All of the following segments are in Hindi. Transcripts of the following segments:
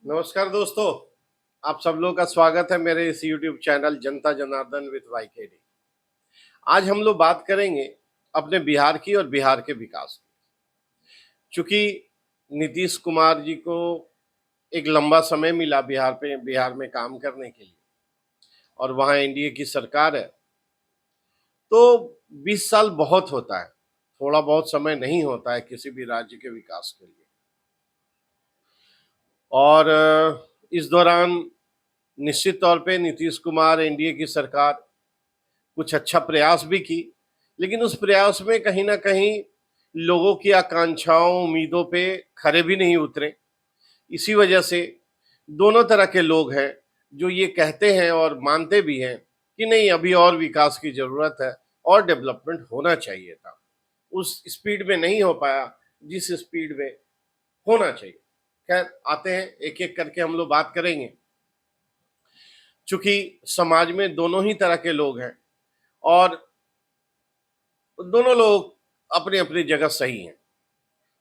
नमस्कार दोस्तों। आप सब लोगों का स्वागत है मेरे इस YouTube channel Janata Janardan with YKD। आज हम लोग बात करेंगे अपने बिहार की और बिहार के विकास की। चूंकि नीतीश कुमार जी को एक लंबा समय मिला बिहार में काम करने के लिए और वहाँ एनडीए की सरकार है, तो 20 साल बहुत होता है, थोड़ा बहुत समय नहीं होता है किसी भी राज्य के विकास के लिए। और इस दौरान निश्चित तौर पे नीतीश कुमार एनडीए की सरकार कुछ अच्छा प्रयास भी की, लेकिन उस प्रयास में कहीं ना कहीं लोगों की आकांक्षाओं उम्मीदों पे खरे भी नहीं उतरे। इसी वजह से दोनों तरह के लोग हैं जो ये कहते हैं और मानते भी हैं कि नहीं, अभी और विकास की जरूरत है और डेवलपमेंट होना चाहिए था, उस स्पीड में नहीं हो पाया जिस स्पीड में होना चाहिए। खैर, आते हैं एक एक करके हम लोग बात करेंगे। चूंकि समाज में दोनों ही तरह के लोग हैं और दोनों लोग अपनी अपनी जगह सही हैं,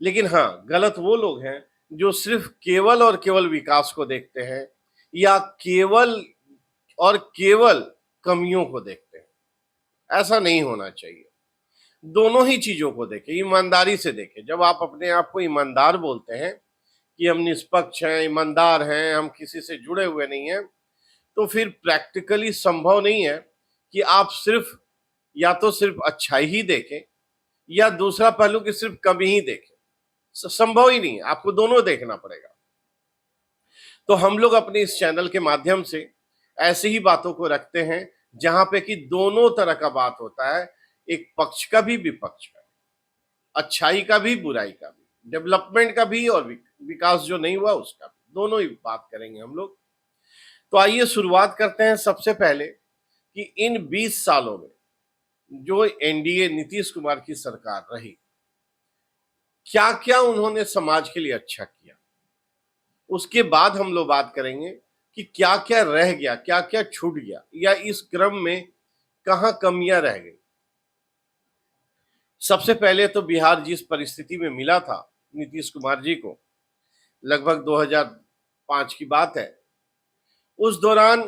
लेकिन हाँ, गलत वो लोग हैं जो सिर्फ केवल और केवल विकास को देखते हैं या केवल और केवल कमियों को देखते हैं। ऐसा नहीं होना चाहिए। दोनों ही चीजों को देखें, ईमानदारी से देखें। जब आप अपने आप को ईमानदार बोलते हैं कि हम निष्पक्ष हैं, ईमानदार हैं, हम किसी से जुड़े हुए नहीं हैं, तो फिर प्रैक्टिकली संभव नहीं है कि आप सिर्फ या तो सिर्फ अच्छाई ही देखें या दूसरा पहलू की सिर्फ कमी ही देखें। संभव ही नहीं है, आपको दोनों देखना पड़ेगा। तो हम लोग अपने इस चैनल के माध्यम से ऐसी ही बातों को रखते हैं जहां पे कि दोनों तरह का बात होता है, एक पक्ष का भी विपक्ष का, अच्छाई का भी बुराई का भी, डेवलपमेंट का भी और विकास जो नहीं हुआ उसका भी, दोनों ही बात करेंगे हम लोग। तो आइए शुरुआत करते हैं सबसे पहले कि इन 20 सालों में जो एनडीए नीतीश कुमार की सरकार रही, क्या क्या उन्होंने समाज के लिए अच्छा किया। उसके बाद हम लोग बात करेंगे कि क्या क्या रह गया, क्या क्या छूट गया, या इस क्रम में कहां कमियां रह गई। सबसे पहले तो बिहार जिस परिस्थिति में मिला था नीतीश कुमार जी को, लगभग 2005 की बात है, उस दौरान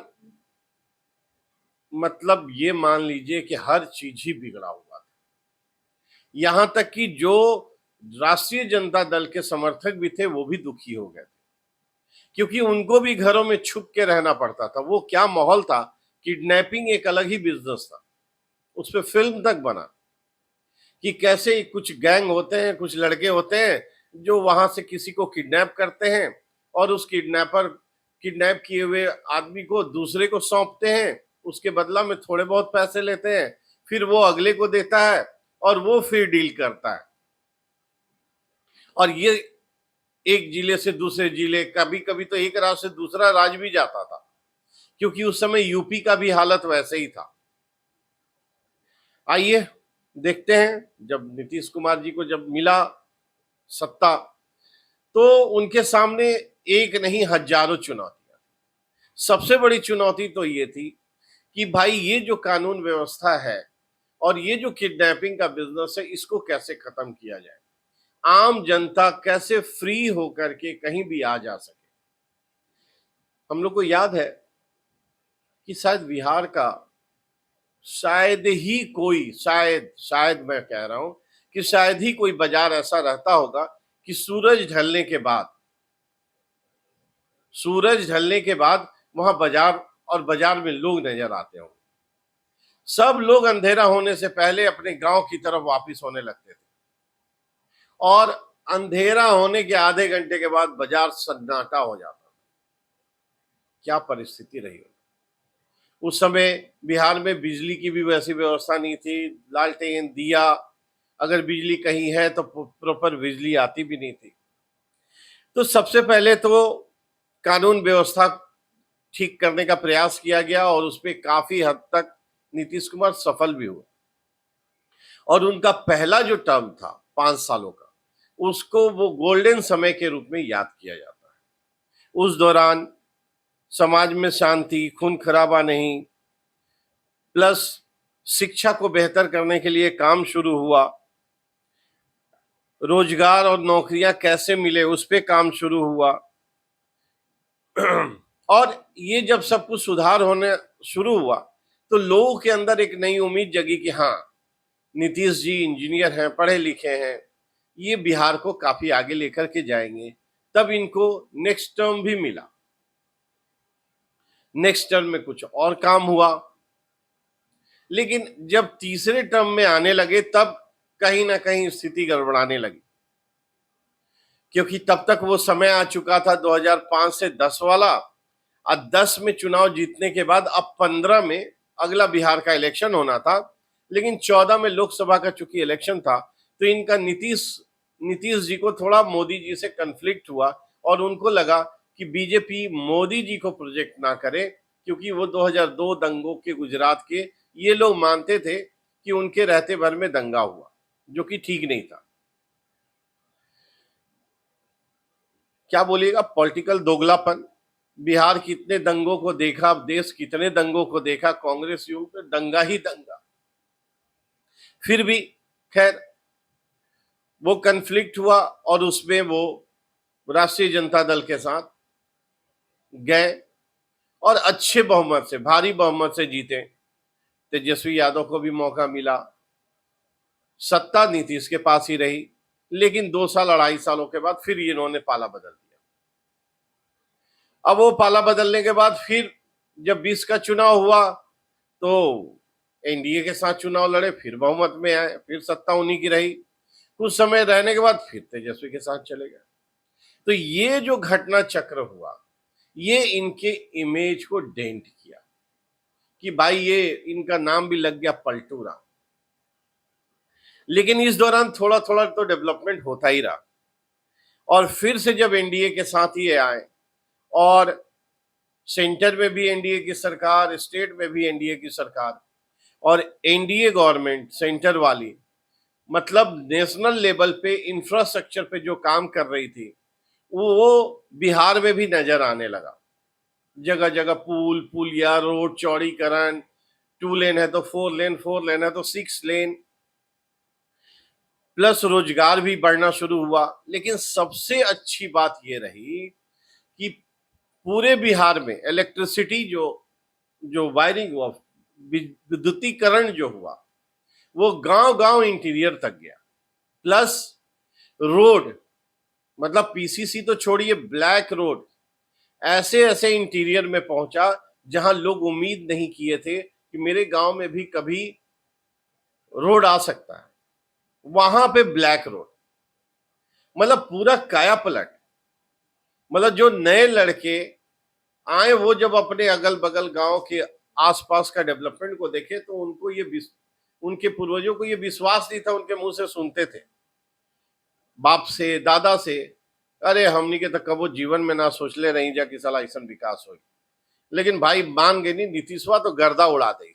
मतलब ये मान लीजिए कि हर चीज ही बिगड़ा हुआ था। यहां तक कि जो राष्ट्रीय जनता दल के समर्थक भी थे वो भी दुखी हो गए थे, क्योंकि उनको भी घरों में छुप के रहना पड़ता था। वो क्या माहौल था, किडनैपिंग एक अलग ही बिजनेस था। उस पर फिल्म तक बना कि कैसे कुछ गैंग होते हैं, कुछ लड़के होते हैं जो वहां से किसी को किडनैप करते हैं और उस किडनैप किए हुए आदमी को दूसरे को सौंपते हैं, उसके बदला में थोड़े बहुत पैसे लेते हैं, फिर वो अगले को देता है और वो फिर डील करता है। और ये एक जिले से दूसरे जिले, कभी कभी तो एक राज्य से दूसरा राज्य भी जाता था, क्योंकि उस समय यूपी का भी हालत वैसे ही था। आइए देखते हैं, जब नीतीश कुमार जी को जब मिला सत्ता, तो उनके सामने एक नहीं हजारों चुनौतियां। सबसे बड़ी चुनौती तो ये थी कि भाई, ये जो कानून व्यवस्था है और ये जो किडनैपिंग का बिजनेस है, इसको कैसे खत्म किया जाए, आम जनता कैसे फ्री होकर के कहीं भी आ जा सके। हम लोग को याद है कि शायद बिहार का शायद ही कोई, शायद मैं कह रहा हूं कि शायद ही कोई बाजार ऐसा रहता होगा कि सूरज ढलने के बाद वहां बाजार और बाजार में लोग नजर आते होंगे। सब लोग अंधेरा होने से पहले अपने गांव की तरफ वापस होने लगते थे और अंधेरा होने के आधे घंटे के बाद बाजार सन्नाटा हो जाता था। क्या परिस्थिति रही हो उस समय। बिहार में बिजली की भी वैसी व्यवस्था नहीं थी, लालटेन दिया, अगर बिजली कहीं है तो प्रॉपर बिजली आती भी नहीं थी। तो सबसे पहले तो कानून व्यवस्था ठीक करने का प्रयास किया गया और उस पर काफी हद तक नीतीश कुमार सफल भी हुए। और उनका पहला जो टर्म था 5 सालों का, उसको वो गोल्डन समय के रूप में याद किया जाता है। उस दौरान समाज में शांति, खून खराबा नहीं, प्लस शिक्षा को बेहतर करने के लिए काम शुरू हुआ, रोजगार और नौकरियां कैसे मिले उस पर काम शुरू हुआ, और ये जब सब कुछ सुधार होने शुरू हुआ तो लोगों के अंदर एक नई उम्मीद जगी कि हाँ, नीतीश जी इंजीनियर हैं, पढ़े लिखे हैं, ये बिहार को काफी आगे लेकर के जाएंगे। तब इनको नेक्स्ट टर्म भी मिला। नेक्स्ट टर्म में कुछ और काम हुआ, लेकिन जब तीसरे टर्म में आने लगे तब कहीं ना कहीं स्थिति गड़बड़ाने लगी, क्योंकि तब तक वो समय आ चुका था 2005 से 10 वाला। और 10 में चुनाव जीतने के बाद अब 15 में अगला बिहार का इलेक्शन होना था, लेकिन 14 में लोकसभा का चूंकि इलेक्शन था तो इनका नीतीश जी को थोड़ा मोदी जी से कन्फ्लिक्ट हुआ और उनको लगा कि बीजेपी मोदी जी को प्रोजेक्ट ना करे, क्योंकि वो 2002 दंगों के गुजरात के ये लोग मानते थे कि उनके रहते भर में दंगा हुआ, जो कि ठीक नहीं था। क्या बोलिएगा, पॉलिटिकल दोगलापन। बिहार कितने दंगों को देखा, देश कितने दंगों को देखा, कांग्रेस युग में दंगा ही दंगा। फिर भी खैर वो कन्फ्लिक्ट हुआ और उसमें वो राष्ट्रीय जनता दल के साथ गए और अच्छे बहुमत से, भारी बहुमत से जीते। तेजस्वी यादव को भी मौका मिला, सत्ता नीतीश के पास ही रही, लेकिन 2 साल 2.5 सालों के बाद फिर इन्होंने पाला बदल दिया। अब वो पाला बदलने के बाद फिर जब 20 का चुनाव हुआ तो एनडीए के साथ चुनाव लड़े, फिर बहुमत में आए, फिर सत्ता उन्हीं की रही। कुछ समय रहने के बाद फिर तेजस्वी के साथ चले गए। तो ये जो घटना चक्र हुआ, ये इनके इमेज को डेंट किया कि भाई ये इनका नाम भी लग गया पलटू राम। लेकिन इस दौरान थोड़ा थोड़ा तो डेवलपमेंट होता ही रहा, और फिर से जब एनडीए के साथ ये आए और सेंटर में भी एनडीए की सरकार, स्टेट में भी एनडीए की सरकार, और एनडीए गवर्नमेंट सेंटर वाली, मतलब नेशनल लेवल पे इंफ्रास्ट्रक्चर पे जो काम कर रही थी वो बिहार में भी नजर आने लगा। जगह जगह पुल, पुलिया, रोड चौड़ीकरण, 2 लेन है तो 4 लेन, 4 लेन है तो 6 लेन, प्लस रोजगार भी बढ़ना शुरू हुआ। लेकिन सबसे अच्छी बात यह रही कि पूरे बिहार में इलेक्ट्रिसिटी जो जो वायरिंग हुआ, विद्युतीकरण जो हुआ, वो गांव गांव इंटीरियर तक गया। प्लस रोड, मतलब पीसीसी तो छोड़िए, ब्लैक रोड ऐसे ऐसे इंटीरियर में पहुंचा जहां लोग उम्मीद नहीं किए थे कि मेरे गांव में भी कभी रोड आ सकता है, वहां पे ब्लैक रोड। मतलब पूरा काया पलट। मतलब जो नए लड़के आए वो जब अपने अगल बगल गांव के आसपास का डेवलपमेंट को देखे तो उनको उनके पूर्वजों को ये विश्वास नहीं था, उनके मुंह से सुनते थे, बाप से, दादा से, अरे हमनी के तो कबो जीवन में ना सोच ले रही जा कि साला ऐसा विकास हो। लेकिन भाई मान गए नहीं, नीतीशवा तो गर्दा उड़ा दे।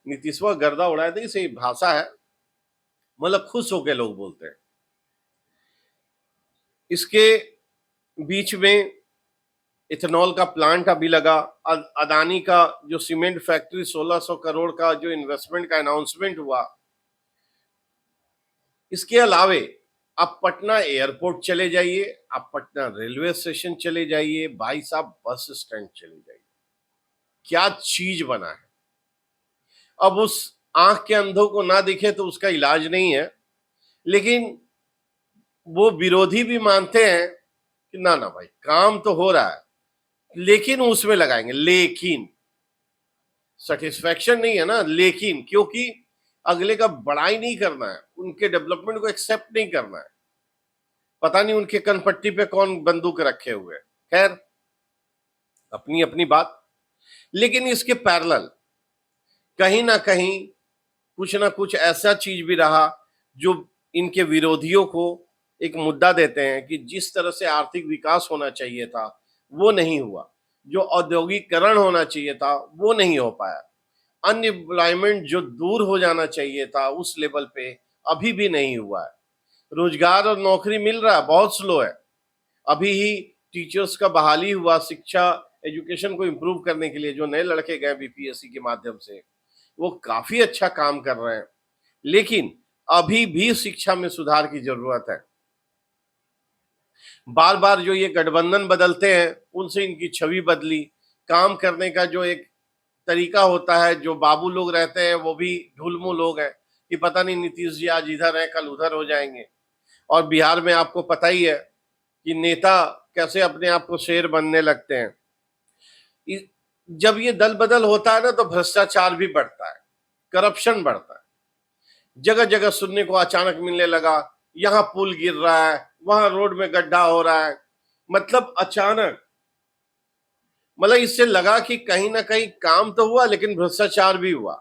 नीतीशवा गर्दा उड़ा दे, सही भाषा है, मतलब खुश होके लोग बोलते हैं। इसके बीच में इथेनॉल का प्लांट अभी लगा, अदानी का जो सीमेंट फैक्ट्री 1600 करोड़ का जो इन्वेस्टमेंट का अनाउंसमेंट हुआ। इसके अलावे आप पटना एयरपोर्ट चले जाइए, आप पटना रेलवे स्टेशन चले जाइए, भाई साहब बस स्टैंड चले जाइए, क्या चीज बना है। अब उस आंख के अंधों को ना दिखे तो उसका इलाज नहीं है, लेकिन वो विरोधी भी मानते हैं कि ना ना भाई काम तो हो रहा है, लेकिन उसमें लगाएंगे, लेकिन सेटिस्फैक्शन नहीं है ना, लेकिन क्योंकि अगले का बड़ाई नहीं करना है, उनके डेवलपमेंट को एक्सेप्ट नहीं करना है। पता नहीं उनके कनपट्टी पे कौन बंदूक रखे हुए। खैर अपनी अपनी बात। लेकिन इसके पैरेलल कहीं ना कहीं कुछ ना कुछ ऐसा चीज भी रहा जो इनके विरोधियों को एक मुद्दा देते हैं कि जिस तरह से आर्थिक विकास होना चाहिए था वो नहीं हुआ, जो औद्योगिकरण होना चाहिए था वो नहीं हो पाया, अनएम्प्लॉयमेंट जो दूर हो जाना चाहिए था उस लेवल पे अभी भी नहीं हुआ है, रोजगार और नौकरी मिल रहा है बहुत स्लो है। अभी ही टीचर्स का बहाली हुआ, शिक्षा एजुकेशन को इम्प्रूव करने के लिए जो नए लड़के गए बीपीएससी के माध्यम से, वो काफी अच्छा काम कर रहे हैं, लेकिन अभी भी शिक्षा में सुधार की जरूरत है। बार बार जो ये गठबंधन बदलते हैं उनसे इनकी छवि बदली, काम करने का जो एक तरीका होता है, जो बाबू लोग रहते हैं वो भी ढुलमुल लोग हैं कि पता नहीं नीतीश जी आज इधर है कल उधर हो जाएंगे। और बिहार में आपको पता ही है कि नेता कैसे अपने आप को शेर बनने लगते हैं। जब ये दल बदल होता है ना तो भ्रष्टाचार भी बढ़ता है, करप्शन बढ़ता है। जगह जगह सुनने को अचानक मिलने लगा, यहाँ पुल गिर रहा है, वहां रोड में गड्ढा हो रहा है, मतलब अचानक, मतलब इससे लगा कि कहीं ना कहीं काम तो हुआ लेकिन भ्रष्टाचार भी हुआ।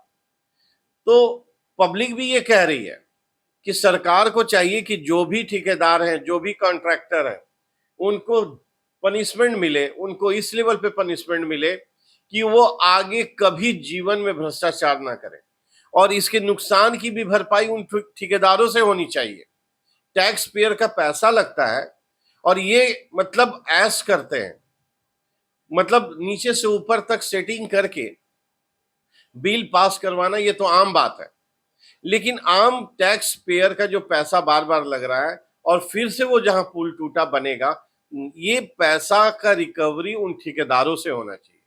तो पब्लिक भी ये कह रही है कि सरकार को चाहिए कि जो भी ठेकेदार हैं, जो भी कॉन्ट्रैक्टर हैं, उनको पनिशमेंट मिले, उनको इस लेवल पे पनिशमेंट मिले कि वो आगे कभी जीवन में भ्रष्टाचार ना करें। और इसके नुकसान की भी भरपाई उन ठेकेदारों से होनी चाहिए। टैक्स पेयर का पैसा लगता है और ये मतलब ऐश करते हैं, मतलब नीचे से ऊपर तक सेटिंग करके बिल पास करवाना, ये तो आम बात है। लेकिन आम टैक्स पेयर का जो पैसा बार बार लग रहा है और फिर से वो जहां पुल टूटा बनेगा, ये पैसा का रिकवरी उन ठेकेदारों से होना चाहिए,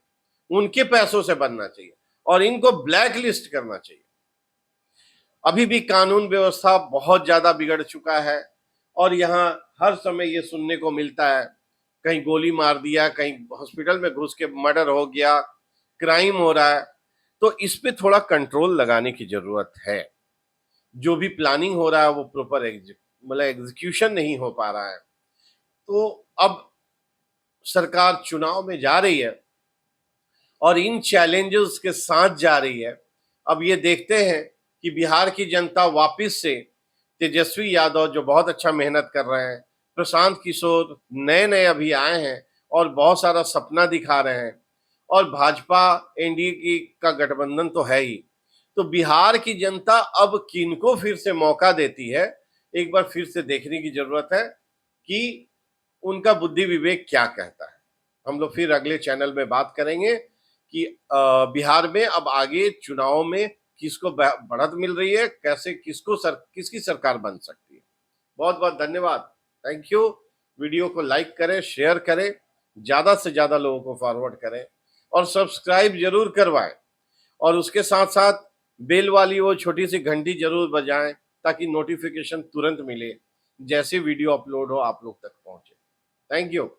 उनके पैसों से बनना चाहिए और इनको ब्लैक लिस्ट करना चाहिए। अभी भी कानून व्यवस्था बहुत ज्यादा बिगड़ चुका है और यहाँ हर समय ये सुनने को मिलता है, कहीं गोली मार दिया, कहीं हॉस्पिटल में घुस के मर्डर हो गया, क्राइम हो रहा है। तो इस पे थोड़ा कंट्रोल लगाने की जरूरत है। जो भी प्लानिंग हो रहा है वो प्रॉपर मतलब एग्जीक्यूशन नहीं हो पा रहा है। तो अब सरकार चुनाव में जा रही है और इन चैलेंजेस के साथ जा रही है। अब ये देखते हैं कि बिहार की जनता वापस से तेजस्वी यादव जो बहुत अच्छा मेहनत कर रहे हैं, प्रशांत किशोर नए नए अभी आए हैं और बहुत सारा सपना दिखा रहे हैं, और भाजपा एनडीए की का गठबंधन तो है ही। तो बिहार की जनता अब किनको फिर से मौका देती है, एक बार फिर से देखने की जरूरत है कि उनका बुद्धि विवेक क्या कहता है। हम लोग फिर अगले चैनल में बात करेंगे कि बिहार में अब आगे चुनाव में किसको बढ़त मिल रही है, कैसे किसकी सरकार बन सकती है। बहुत बहुत धन्यवाद, थैंक यू। वीडियो को लाइक करें, शेयर करें, ज्यादा से ज्यादा लोगों को फॉरवर्ड करें और सब्सक्राइब जरूर करवाएं। और उसके साथ साथ बेल वाली वो छोटी सी घंटी जरूर बजाएं ताकि नोटिफिकेशन तुरंत मिले जैसे वीडियो अपलोड हो आप लोग तक पहुंचे। Thank you.